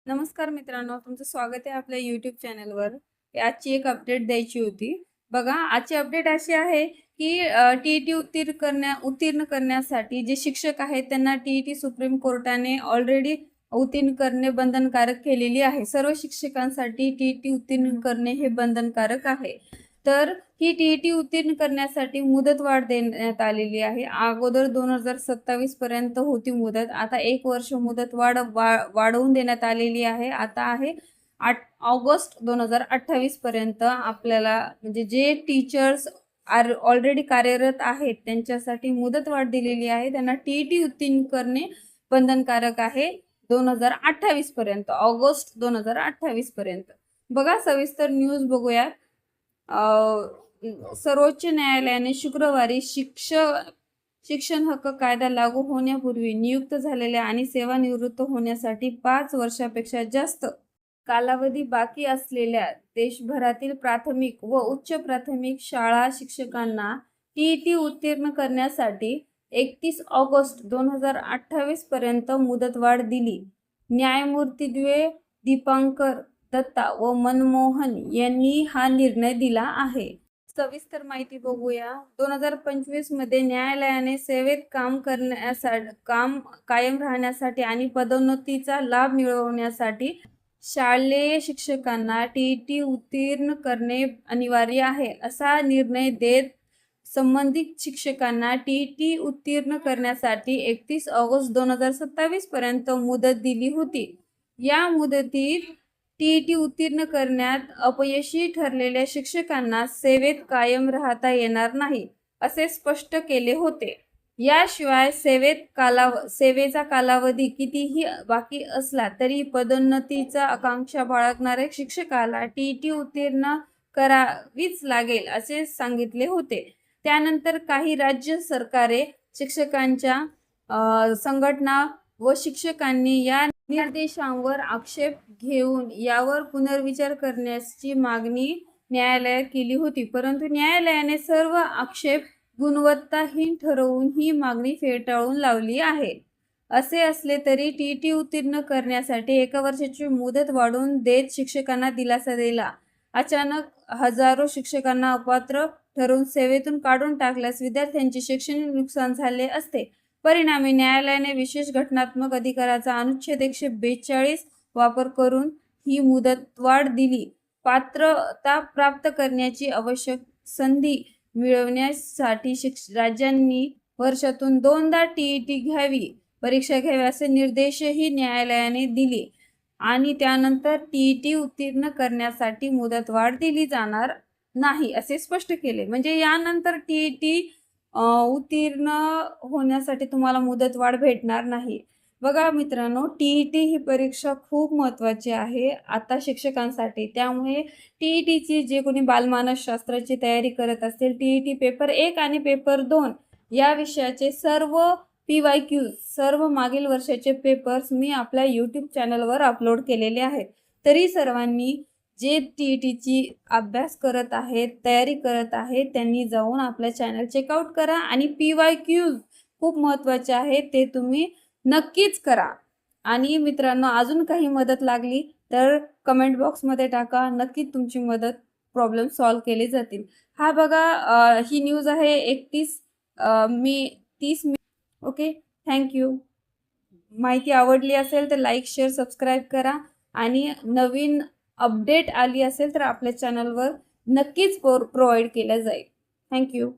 नमस्कार मित्रांनो, तुमचं स्वागत आहे आपल्या YouTube चॅनलवर. आजची एक अपडेट द्यायची होती. बघा, आजची अपडेट अशी आहे की टी-ई-टी उत्तीर्ण करण्यासाठी जे शिक्षक आहेत त्यांना टी-ई-टी सुप्रीम कोर्टाने ऑलरेडी उत्तीर्ण करणे बंधनकारक केलेली आहे. सर्व शिक्षकांसाठी टी-ई-टी उत्तीर्ण करणे हे बंधनकारक आहे. तर ही टी-ई-टी उत्तीर्ण करण्यासाठी मुदतवाढ देण्यात आलेली आहे. अगोदर 2027 पर्यंत होती मुदत, आता 1 वर्ष मुदतवाढ वाढवून देण्यात आलेली आहे. आता आहे 8 ऑगस्ट 2028 पर्यंत आपल्याला म्हणजे जे टीचर्स ऑलरेडी कार्यरत आहेत त्यांच्यासाठी मुदतवाढ दिलेली आहे. त्यांना टी-ई-टी उत्तीर्ण करणे बंधनकारक आहे 2028 पर्यंत, ऑगस्ट 2028 पर्यंत. बघा, सविस्तर न्यूज बघूया. सर्वोच्च न्यायालयाने शुक्रवारी शिक्षण हक्क कायदा लागू होण्यापूर्वी नियुक्त झालेल्या आणि सेवानिवृत्त होण्यासाठी 5 वर्षापेक्षा जास्त कालावधी बाकी असलेल्या देशभरातील प्राथमिक व उच्च प्राथमिक शाळा शिक्षकांना टी-ई-टी उत्तीर्ण करण्यासाठी 31 ऑगस्ट 2028 पर्यंत मुदतवाढ दिली. न्यायमूर्ती दीपांकर दत्ता व मनमोहन यांनी हा निर्णय दिला आहे. सविस्तर माहिती बघूया. 2025 मध्ये न्यायालयाने सेवेत काम कायम राहण्यासाठी आणि पदोन्नतीचा लाभ मिळवण्यासाठी शालेय शिक्षकांना टी-ई-टी उत्तीर्ण करणे अनिवार्य आहे असा निर्णय देत संबंधित शिक्षकांना टी-ई-टी उत्तीर्ण करण्यासाठी 31 ऑगस्ट 2027 पर्यंत मुदत दिली होती. या मुदतीत टी-ई-टी उत्तीर्ण करण्यात अपयशी ठरलेल्या शिक्षकांना सेवेत कायम राहता येणार नाही असे स्पष्ट केले होते. याशिवाय सेवेचा कालावधी कितीही बाकी असला तरी पदोन्नतीचा आकांक्षा बाळगणाऱ्या शिक्षकाला टी-ई-टी उत्तीर्ण करावीच लागेल असे सांगितले होते. त्यानंतर काही राज्य सरकारे, शिक्षकांच्या संघटना व शिक्षकांनी या निर्देशांवर आक्षेप घेऊन यावर पुनर्विचार करण्याची मागणी न्यायालयात केली होती, परंतु न्यायालयाने सर्व आक्षेप गुणवत्ताहीन ठरवून ही मागणी फेटाळून लावली आहे. असे असले तरी टी-ई-टी उत्तीर्ण करण्यासाठी 1 वर्षाची मुदत वाढवून देत शिक्षकांना दिलासा दिला. अचानक हजारो शिक्षकांना अपात्र ठरवून सेवेतून काढून टाकल्यास विद्यार्थ्यांचे शैक्षणिक नुकसान झाले असते. परिणामी न्यायालयाने विशेष घटनात्मक अधिकाराचा अनुच्छेद 142 वापर करून ही मुदतवाढ दिली. पात्रता प्राप्त करण्याची आवश्यक संधी मिळवण्यासाठी राज्यांनी वर्षातून 2दा टी-ई-टी परीक्षा घ्यावी असे निर्देशही न्यायालयाने दिले आणि त्यानंतर टी-ई-टी उत्तीर्ण करण्यासाठी मुदतवाढ दिली जाणार नाही असे स्पष्ट केले. म्हणजे यानंतर टी-ई-टी उत्तीर्ण होण्यासाठी तुम्हाला मुदतवाढ भेटणार नाही. बघा मित्रांनो, टी-ई-टी ही परीक्षा खूप महत्त्वाची आहे आता शिक्षकांसाठी. त्यामुळे टी-ई-टीची जे कोणी बालमानसशास्त्राची तयारी करत असेल, टी-ई-टी पेपर 1 आणि पेपर 2 या विषयाचे सर्व PYQ, सर्व मागील वर्षाचे पेपर्स मी आपल्या YouTube चॅनलवर अपलोड केलेले आहेत. तरी सर्वांनी जे टी-ई-टीची अभ्यास करत आहेत, तयारी करत आहेत, त्यांनी जाऊन आपल्या चॅनल चेकआउट करा आणि PYQ खूप महत्त्वाचे आहेत, ते तुम्ही नक्कीच करा. आणि मित्रांनो, अजून काही मदत लागली तर कमेंट बॉक्समध्ये टाका, नक्कीच तुमची प्रॉब्लेम सॉल्व्ह केले जातील. हा बघा, ही न्यूज आहे 30 मे. Okay, thank you. माहिती आवडली असेल तर लाईक, शेअर, सबस्क्राईब करा आणि नवीन अपडेट आली असेल तर आपल्या चॅनलवर नक्कीच प्रोव्हाइड केल्या जाईल. थँक्यू.